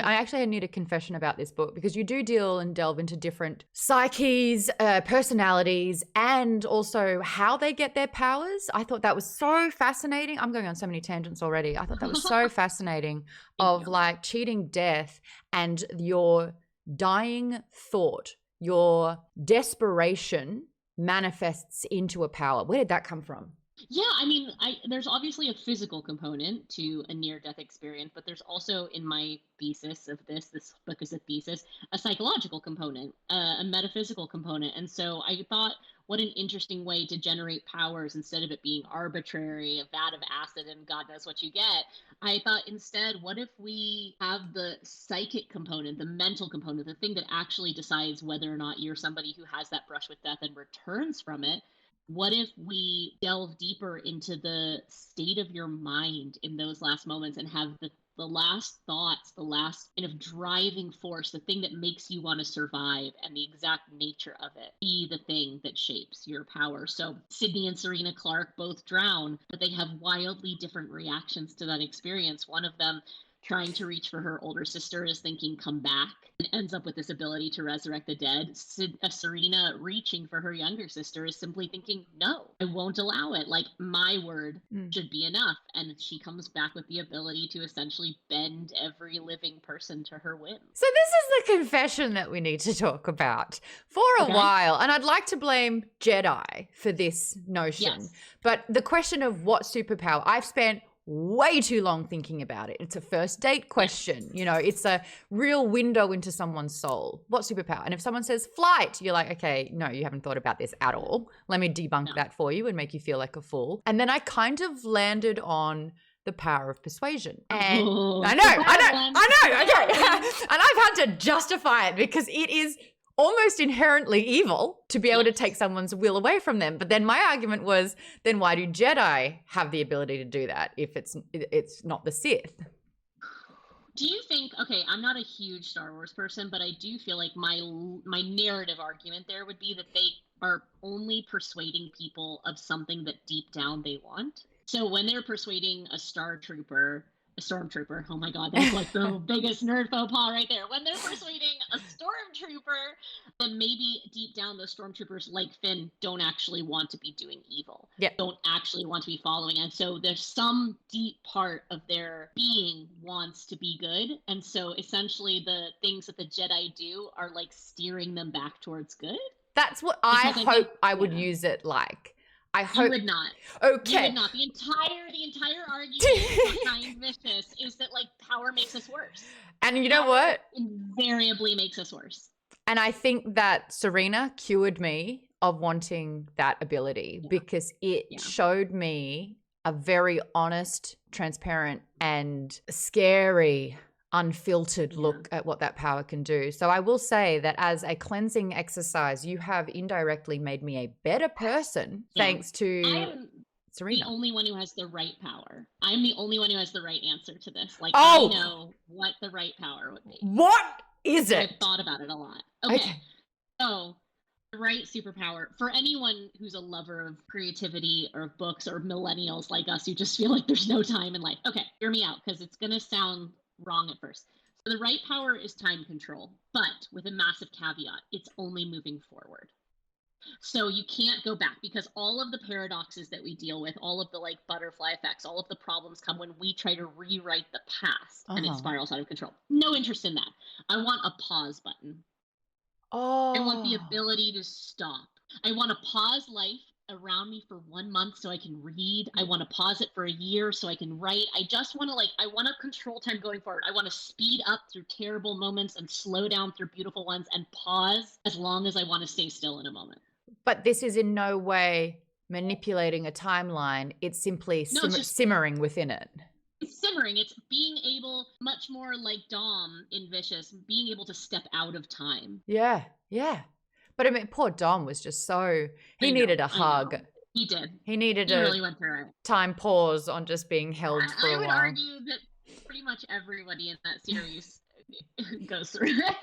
I actually need a confession about this book because you do deal and delve into different psyches, personalities, and also how they get their powers. I thought that was so fascinating. I'm going on so many tangents already. I thought that was so fascinating of like cheating death and your dying thought, your desperation manifests into a power. Where did that come from? Yeah, I mean, there's obviously a physical component to a near-death experience, but there's also in my thesis of this book is a thesis, a psychological component, a metaphysical component. And so I thought, what an interesting way to generate powers instead of it being arbitrary, a vat of acid and God knows what you get. I thought instead, what if we have the psychic component, the mental component, the thing that actually decides whether or not you're somebody who has that brush with death and returns from it? What if we delve deeper into the state of your mind in those last moments and have the last thoughts, the last kind of driving force, the thing that makes you want to survive and the exact nature of it be the thing that shapes your power? So Sydney and Serena Clark both drown, but they have wildly different reactions to that experience. One of them trying to reach for her older sister is thinking, come back, and ends up with this ability to resurrect the dead. Serena reaching for her younger sister is simply thinking, no, I won't allow it. Like, my word should be enough. And she comes back with the ability to essentially bend every living person to her whim. So this is the confession that we need to talk about for a while. And I'd like to blame Jedi for this notion. Yes. But the question of what superpower, I've spent way too long thinking about it. It's a first date question. You know, it's a real window into someone's soul. What superpower? And if someone says flight, you're like, okay, no, you haven't thought about this at all. Let me debunk that for you and make you feel like a fool. And then I kind of landed on the power of persuasion. And I know. And I've had to justify it because it is almost inherently evil to be able to take someone's will away from them. But then my argument was, then why do Jedi have the ability to do that if it's not the Sith? Do you think, okay, I'm not a huge Star Wars person, but I do feel like my narrative argument there would be that they are only persuading people of something that deep down they want. So when they're persuading a stormtrooper, oh my God, that's like the biggest nerd faux pas right there. When they're persuading a stormtrooper, then maybe deep down those stormtroopers, like Finn, don't actually want to be doing evil. Don't actually want to be following. And so there's some deep part of their being wants to be good. And so essentially the things that the Jedi do are like steering them back towards good. That's what I hope I would use it like. I hope you would not. Okay. You would not. The entire argument behind Vicious is that like power makes us worse. And you know what? Invariably makes us worse. And I think that Serena cured me of wanting that ability because it showed me a very honest, transparent, and scary, unfiltered look at what that power can do. So I will say that as a cleansing exercise, you have indirectly made me a better person thanks to Serena. The only one who has the right power. I'm the only one who has the right answer to this. Like, I know what the right power would be. What is it? I've thought about it a lot. Okay. So the right superpower for anyone who's a lover of creativity or books or millennials like us who just feel like there's no time in life. Okay, hear me out because it's going to sound wrong at first. So the right power is time control, but with a massive caveat, it's only moving forward. So you can't go back because all of the paradoxes that we deal with, all of the like butterfly effects, all of the problems come when we try to rewrite the past and it spirals out of control. No interest in that. I want a pause button. I want the ability to stop. I want to pause life around me for 1 month so I can read. I want to pause it for a year so I can write. I just want to I want to control time going forward. I want to speed up through terrible moments and slow down through beautiful ones and pause as long as I want to stay still in a moment. But this is in no way manipulating a timeline. It's simply simmering within it. It's simmering. It's being able, much more like Dom in Vicious, being able to step out of time. Yeah. But I mean, poor Dom was just so, he needed a hug. He did. He needed a really went through it. Time pause on just being held for a while. I would argue that pretty much everybody in that series goes through it.